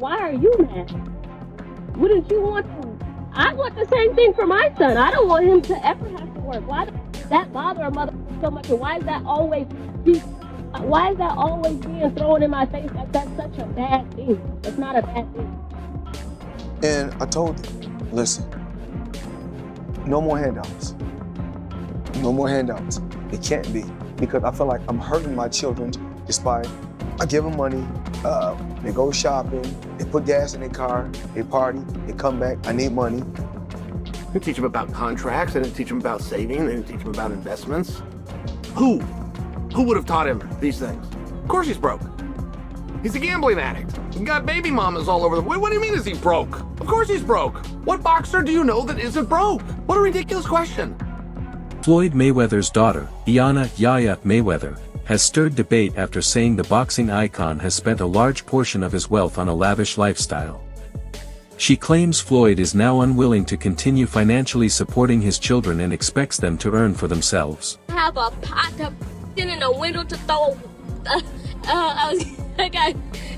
why are you mad? Wouldn't you want to? I want the same thing for my son. I don't want him to ever have to work. Why does that bother a mother so much? And why is that always being thrown in my face like that's such a bad thing? It's not a bad thing. And I told them, listen, no more handouts. No more handouts. It can't be, because I feel like I'm hurting my children just by, I give them money, they go shopping, they put gas in their car, they party, they come back, I need money. They teach them about contracts, they didn't teach them about saving, they didn't teach them about investments. Who would have taught him these things? Of course he's broke. He's a gambling addict. He's got baby mamas all over the... What do you mean is he broke? Of course he's broke. What boxer do you know that isn't broke? What a ridiculous question. Floyd Mayweather's daughter, Yaya Mayweather, has stirred debate after saying the boxing icon has spent a large portion of his wealth on a lavish lifestyle. She claims Floyd is now unwilling to continue financially supporting his children and expects them to earn for themselves. Have a pot to sit in a window to throw. I got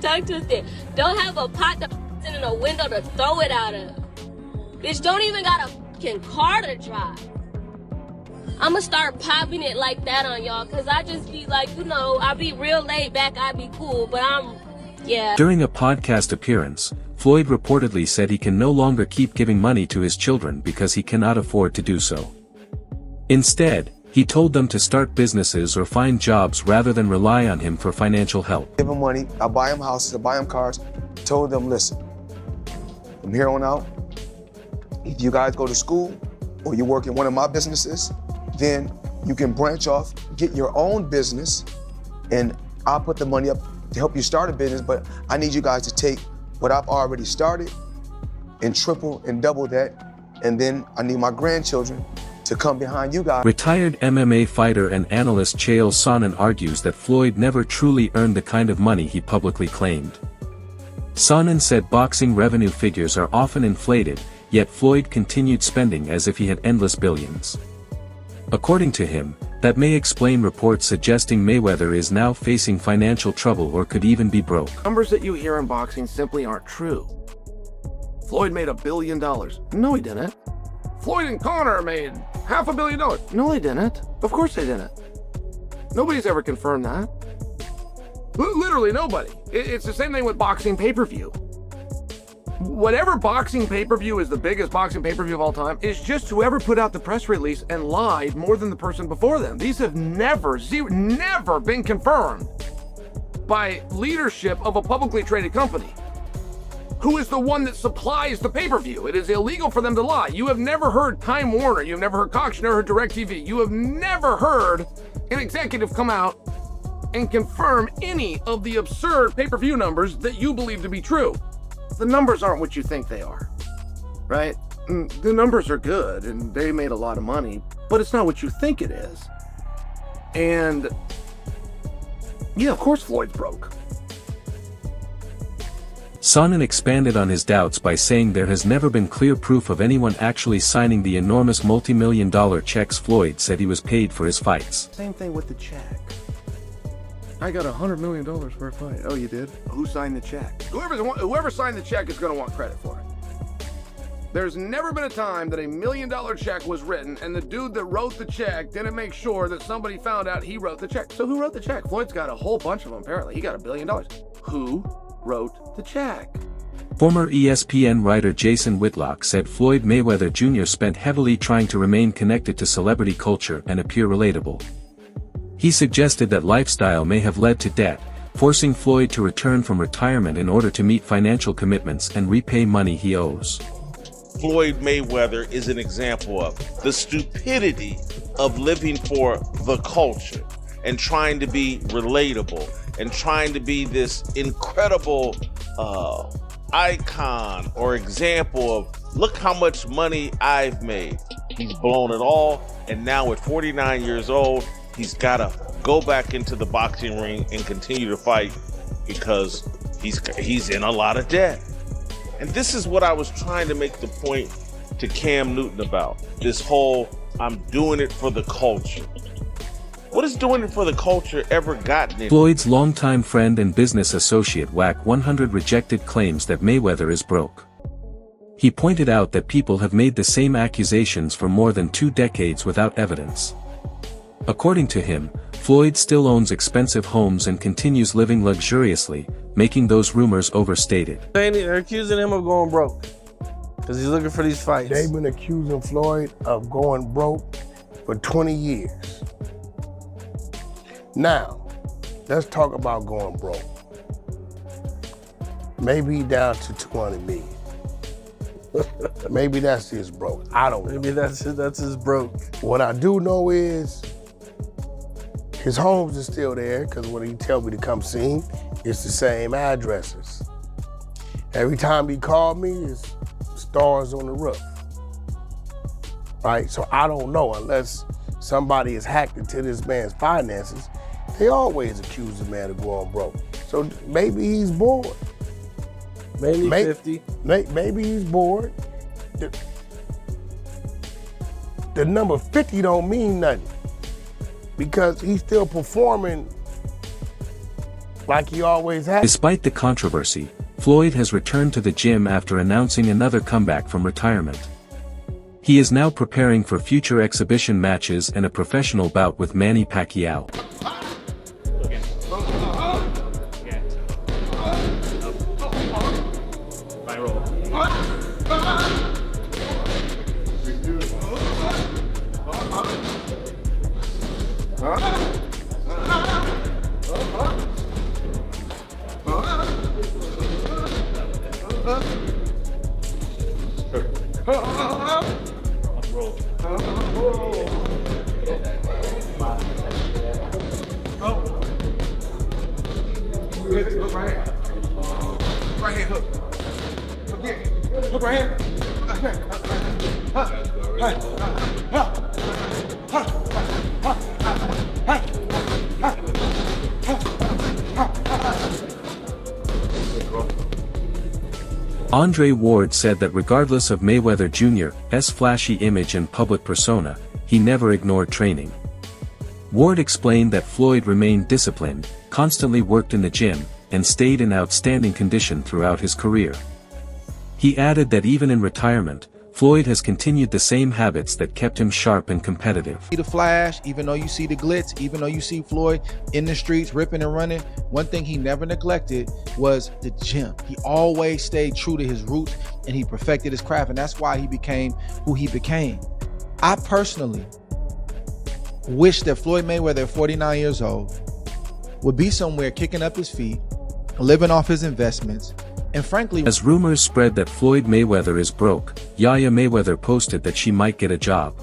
tongue twisted. Don't have a pot to sit in a window to throw it out of. Bitch, don't even got a fucking car to drive. I'ma start popping it like that on y'all, cause I just be like, I be real laid back, I be cool, but yeah. During a podcast appearance, Floyd reportedly said he can no longer keep giving money to his children because he cannot afford to do so. Instead, he told them to start businesses or find jobs rather than rely on him for financial help. Give them money, I buy them houses, I buy them cars. Told them, listen, from here on out, if you guys go to school or you work in one of my businesses, then you can branch off, get your own business, and I'll put the money up to help you start a business, but I need you guys to take what I've already started and triple and double that, and then I need my grandchildren to come behind you guys. Retired MMA fighter and analyst Chael Sonnen argues that Floyd never truly earned the kind of money he publicly claimed. Sonnen said boxing revenue figures are often inflated, yet Floyd continued spending as if he had endless billions. According to him, that may explain reports suggesting Mayweather is now facing financial trouble or could even be broke. Numbers that you hear in boxing simply aren't true. Floyd made $1 billion. No, he didn't. Floyd and Conor made $500 million. No, they didn't. Of course they didn't. Nobody's ever confirmed that. Literally nobody. It's the same thing with boxing pay-per-view. Whatever boxing pay-per-view is the biggest boxing pay-per-view of all time is just whoever put out the press release and lied more than the person before them. These have never been confirmed by leadership of a publicly traded company. Who is the one that supplies the pay-per-view? It is illegal for them to lie. You have never heard Time Warner, you have never heard Cox, you never heard DirecTV, you have never heard an executive come out and confirm any of the absurd pay-per-view numbers that you believe to be true. The numbers aren't what you think they are, right? The numbers are good and they made a lot of money, but it's not what you think it is. And yeah, of course Floyd's broke. Sonnen expanded on his doubts by saying there has never been clear proof of anyone actually signing the enormous multi-million-dollar checks Floyd said he was paid for his fights. Same thing with the check. I got $100 million for a fight. Oh, you did? Who signed the check? Whoever signed the check is going to want credit for it. There's never been a time that $1 million check was written and the dude that wrote the check didn't make sure that somebody found out he wrote the check. So who wrote the check? Floyd's got a whole bunch of them, apparently. He got $1 billion. Who wrote the check? Former ESPN writer Jason Whitlock said Floyd Mayweather Jr. spent heavily trying to remain connected to celebrity culture and appear relatable. He suggested that lifestyle may have led to debt, forcing Floyd to return from retirement in order to meet financial commitments and repay money he owes. Floyd Mayweather is an example of the stupidity of living for the culture and trying to be relatable and trying to be this incredible icon or example of look how much money I've made. He's blown it all, and now at 49 years old, he's got to go back into the boxing ring and continue to fight because he's in a lot of debt. And this is what I was trying to make the point to Cam Newton about. This whole, I'm doing it for the culture. What has doing it for the culture ever gotten in? Floyd's longtime friend and business associate Wack 100 rejected claims that Mayweather is broke. He pointed out that people have made the same accusations for more than 2 decades without evidence. According to him, Floyd still owns expensive homes and continues living luxuriously, making those rumors overstated. They're accusing him of going broke because he's looking for these fights. They've been accusing Floyd of going broke for 20 years. Now, let's talk about going broke. Maybe down to 200 million. Maybe that's his broke. I don't know. Maybe that's his broke. What I do know is his homes are still there because when he tell me to come see him, it's the same addresses. Every time he called me, it's stars on the roof. Right? So I don't know unless somebody is hacked into this man's finances. They always accuse the man of going broke. So maybe he's bored. Maybe 50. Maybe he's bored. The number 50 don't mean nothing because he's still performing like he always has. Despite the controversy, Floyd has returned to the gym after announcing another comeback from retirement. He is now preparing for future exhibition matches and a professional bout with Manny Pacquiao. Right here, hook. Hook right here. Andre Ward said that regardless of Mayweather Jr.'s flashy image and public persona, he never ignored training. Ward explained that Floyd remained disciplined, constantly worked in the gym, and stayed in outstanding condition throughout his career. He added that even in retirement, Floyd has continued the same habits that kept him sharp and competitive. See the flash, even though you see the glitz, even though you see Floyd in the streets ripping and running, one thing he never neglected was the gym. He always stayed true to his roots and he perfected his craft, and that's why he became who he became. I personally wish that Floyd Mayweather at 49 years old would be somewhere kicking up his feet, living off his investments, and frankly, as rumors spread that Floyd Mayweather is broke, Yaya Mayweather posted that she might get a job.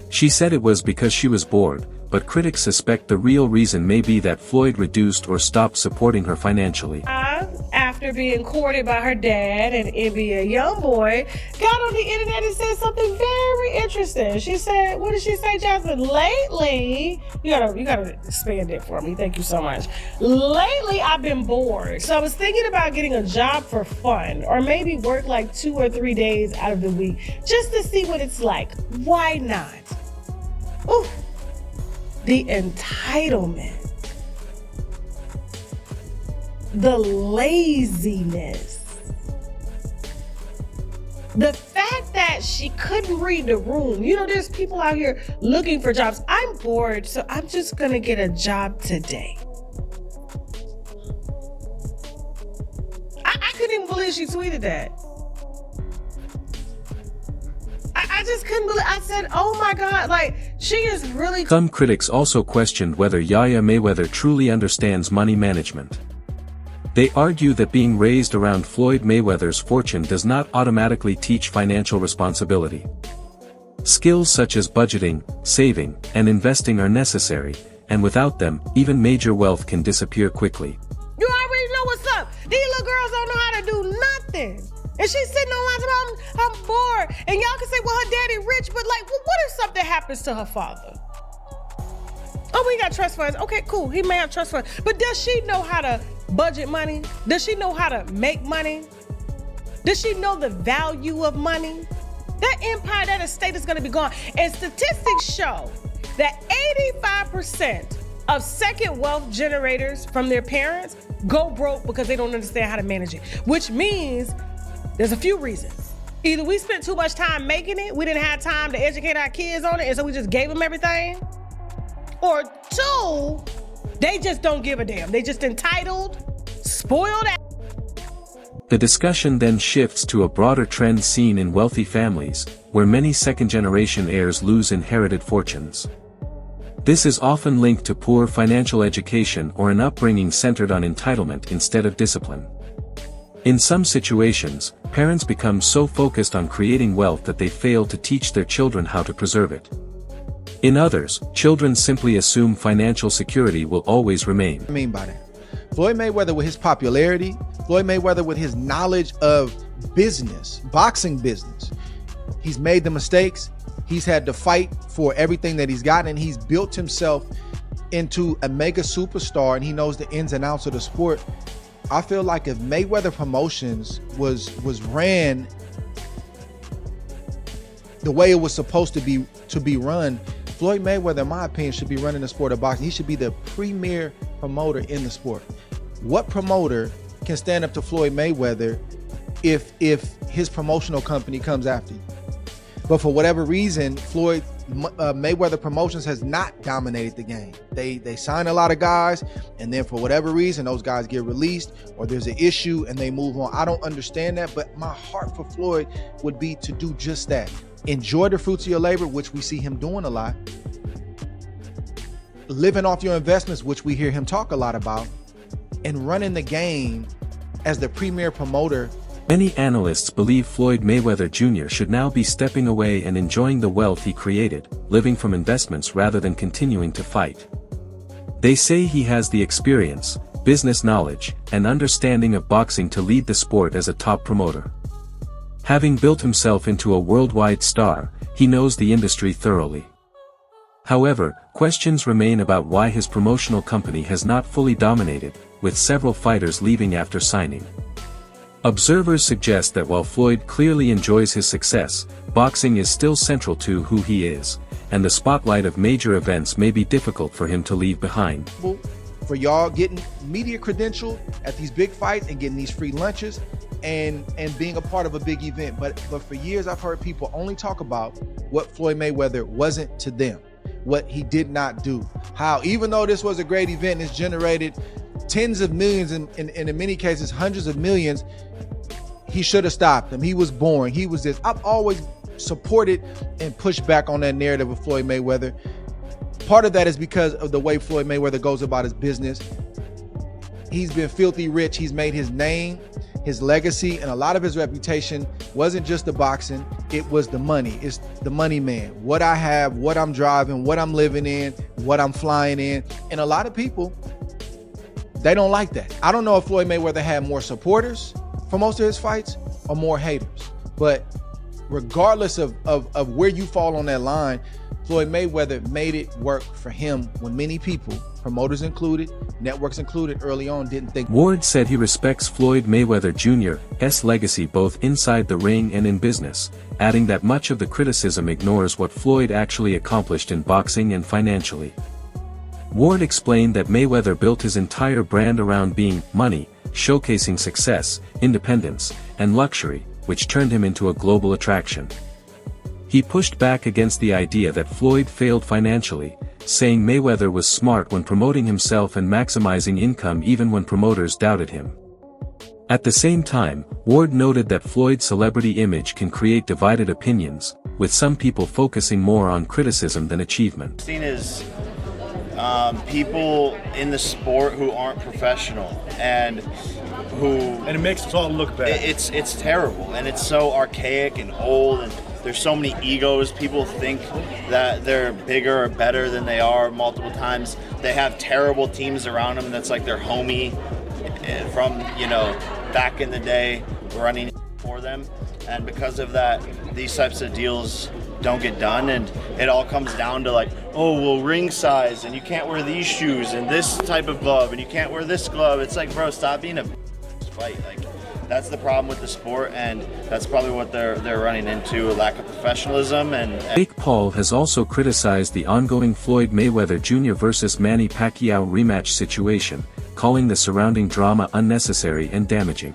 She said it was because she was bored, but critics suspect the real reason may be that Floyd reduced or stopped supporting her financially. After being courted by her dad and it being a young boy, got on the internet and said something very interesting. She said, what did she say, Jasmine? Lately, you gotta expand it for me. Thank you so much. Lately, I've been bored. So I was thinking about getting a job for fun, or maybe work like 2 or 3 days out of the week, just to see what it's like. Why not? Ooh, the entitlement. The laziness. The fact that she couldn't read the room. You know, there's people out here looking for jobs. I'm bored, so I'm just gonna get a job today. I couldn't even believe she tweeted that. I just couldn't believe. I said, oh my God, like, she is really. Some critics also questioned whether Yaya Mayweather truly understands money management. They argue that being raised around Floyd Mayweather's fortune does not automatically teach financial responsibility. Skills such as budgeting, saving, and investing are necessary, and without them, even major wealth can disappear quickly. You already know what's up. These little girls don't know how to do nothing. And she's sitting online saying, I'm bored. And y'all can say, well, her daddy rich, but like, well, what if something happens to her father? Oh, we got trust funds. Okay, cool. He may have trust funds. But does she know how to budget money? Does she know how to make money? Does she know the value of money? That empire, that estate is going to be gone. And statistics show that 85% of second wealth generators from their parents go broke because they don't understand how to manage it, which means there's a few reasons. Either we spent too much time making it, we didn't have time to educate our kids on it, and so we just gave them everything. Or two, they just don't give a damn. They just entitled, spoiled. The discussion then shifts to a broader trend seen in wealthy families, where many second-generation heirs lose inherited fortunes. This is often linked to poor financial education or an upbringing centered on entitlement instead of discipline. In some situations, parents become so focused on creating wealth that they fail to teach their children how to preserve it. In others, children simply assume financial security will always remain. I mean by that, Floyd Mayweather with his popularity, Floyd Mayweather with his knowledge of business, boxing business, he's made the mistakes, he's had to fight for everything that he's got, and he's built himself into a mega superstar, and he knows the ins and outs of the sport. I feel like if Mayweather Promotions was ran the way it was supposed to be run, Floyd Mayweather, in my opinion, should be running the sport of boxing. He should be the premier promoter in the sport. What promoter can stand up to Floyd Mayweather if his promotional company comes after you? But for whatever reason, Floyd Mayweather Promotions has not dominated the game. They sign a lot of guys, and then for whatever reason, those guys get released or there's an issue and they move on. I don't understand that, but my heart for Floyd would be to do just that. Enjoy the fruits of your labor, which we see him doing a lot. Living off your investments, which we hear him talk a lot about, and running the game as the premier promoter. Many analysts believe Floyd Mayweather Jr. should now be stepping away and enjoying the wealth he created, living from investments rather than continuing to fight. They say he has the experience, business knowledge, and understanding of boxing to lead the sport as a top promoter. Having built himself into a worldwide star, he knows the industry thoroughly. However, questions remain about why his promotional company has not fully dominated, with several fighters leaving after signing. Observers suggest that while Floyd clearly enjoys his success, boxing is still central to who he is, and the spotlight of major events may be difficult for him to leave behind. For y'all getting media credentialed at these big fights and getting these free lunches and being a part of a big event. But for years I've heard people only talk about what Floyd Mayweather wasn't to them, what he did not do. How even though this was a great event and it's generated tens of millions and in many cases hundreds of millions, he should have stopped him. He was boring. He was this. I've always supported and pushed back on that narrative of Floyd Mayweather. Part of that is because of the way Floyd Mayweather goes about his business. He's been filthy rich. He's made his name, his legacy, and a lot of his reputation wasn't just the boxing, it was the money. It's the money man. What I have, what I'm driving, what I'm living in, what I'm flying in. And a lot of people, they don't like that. I don't know if Floyd Mayweather had more supporters for most of his fights or more haters. But regardless of where you fall on that line, Floyd Mayweather made it work for him when many people, promoters included, networks included, early on didn't think. Ward said he respects Floyd Mayweather Jr.'s legacy both inside the ring and in business, adding that much of the criticism ignores what Floyd actually accomplished in boxing and financially. Ward explained that Mayweather built his entire brand around being money, showcasing success, independence, and luxury, which turned him into a global attraction. He pushed back against the idea that Floyd failed financially, saying Mayweather was smart when promoting himself and maximizing income even when promoters doubted him. At the same time, Ward noted that Floyd's celebrity image can create divided opinions, with some people focusing more on criticism than achievement. Seen as people in the sport who aren't professional and it makes us all look bad. It's terrible, and it's so archaic and old, and there's so many egos. People think that they're bigger or better than they are multiple times. They have terrible teams around them that's like their homie from, back in the day running for them. And because of that, these types of deals don't get done, and it all comes down to ring size, and you can't wear these shoes and this type of glove, and you can't wear this glove. It's like, bro, stop being a fight. That's the problem with the sport, and that's probably what they're running into, a lack of professionalism. And Jake Paul has also criticized the ongoing Floyd Mayweather Jr. versus Manny Pacquiao rematch situation, calling the surrounding drama unnecessary and damaging.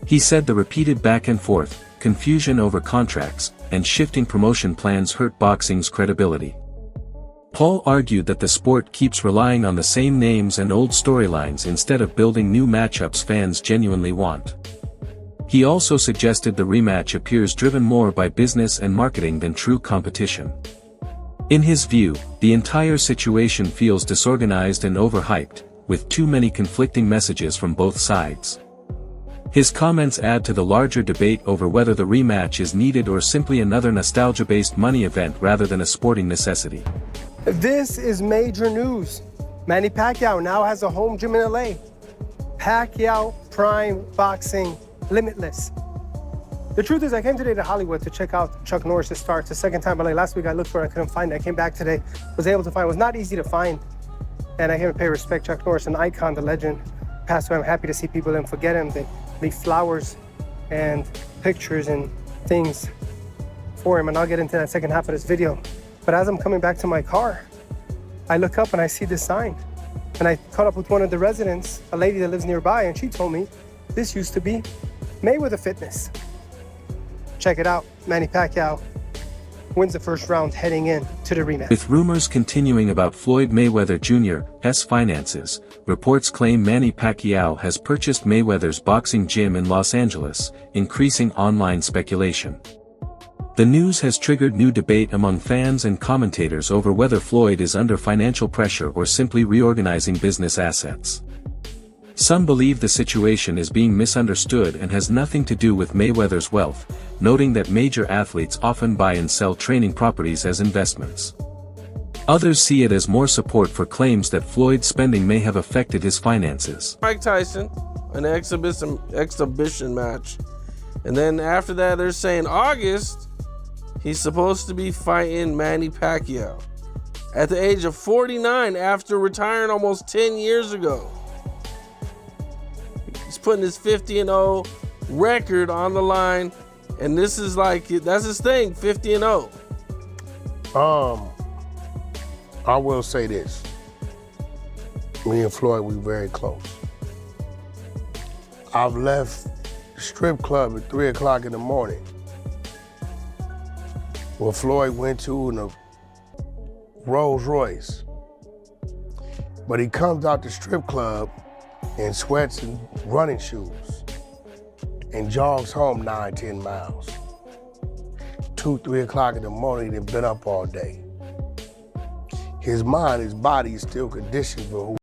He said the repeated back and forth, confusion over contracts, and shifting promotion plans hurt boxing's credibility. Paul argued that the sport keeps relying on the same names and old storylines instead of building new matchups fans genuinely want. He also suggested the rematch appears driven more by business and marketing than true competition. In his view, the entire situation feels disorganized and overhyped, with too many conflicting messages from both sides. His comments add to the larger debate over whether the rematch is needed or simply another nostalgia-based money event rather than a sporting necessity. This is major news. Manny Pacquiao now has a home gym in LA. Pacquiao Prime Boxing Limitless. The truth is, I came today to Hollywood to check out Chuck Norris' start. It's the second time in LA. Last week I looked for it, I couldn't find it. I came back today, was able to find it. It was not easy to find. And I came to pay respect. Chuck Norris, an icon, the legend, passed away. I'm happy to see people didn't forget him. They leave flowers and pictures and things for him. And I'll get into that second half of this video. But as I'm coming back to my car, I look up and I see this sign. And I caught up with one of the residents, a lady that lives nearby, and she told me this used to be Mayweather Fitness. Check it out. Manny Pacquiao wins the first round heading in to the rematch. With rumors continuing about Floyd Mayweather Jr.'s finances, reports claim Manny Pacquiao has purchased Mayweather's boxing gym in Los Angeles, increasing online speculation. The news has triggered new debate among fans and commentators over whether Floyd is under financial pressure or simply reorganizing business assets. Some believe the situation is being misunderstood and has nothing to do with Mayweather's wealth, noting that major athletes often buy and sell training properties as investments. Others see it as more support for claims that Floyd's spending may have affected his finances. Mike Tyson, an exhibition match. And then after that, they're saying August, he's supposed to be fighting Manny Pacquiao at the age of 49 after retiring almost 10 years ago. He's putting his 50-0 record on the line, and this is like, that's his thing, 50-0. I will say this. Me and Floyd, we very close. I've left the strip club at 3 o'clock in the morning. Where Floyd went to in a Rolls Royce. But he comes out the strip club in sweats and running shoes and jogs home 9-10 miles. 2-3 o'clock in the morning, he'd been up all day. His mind, his body is still conditioned for who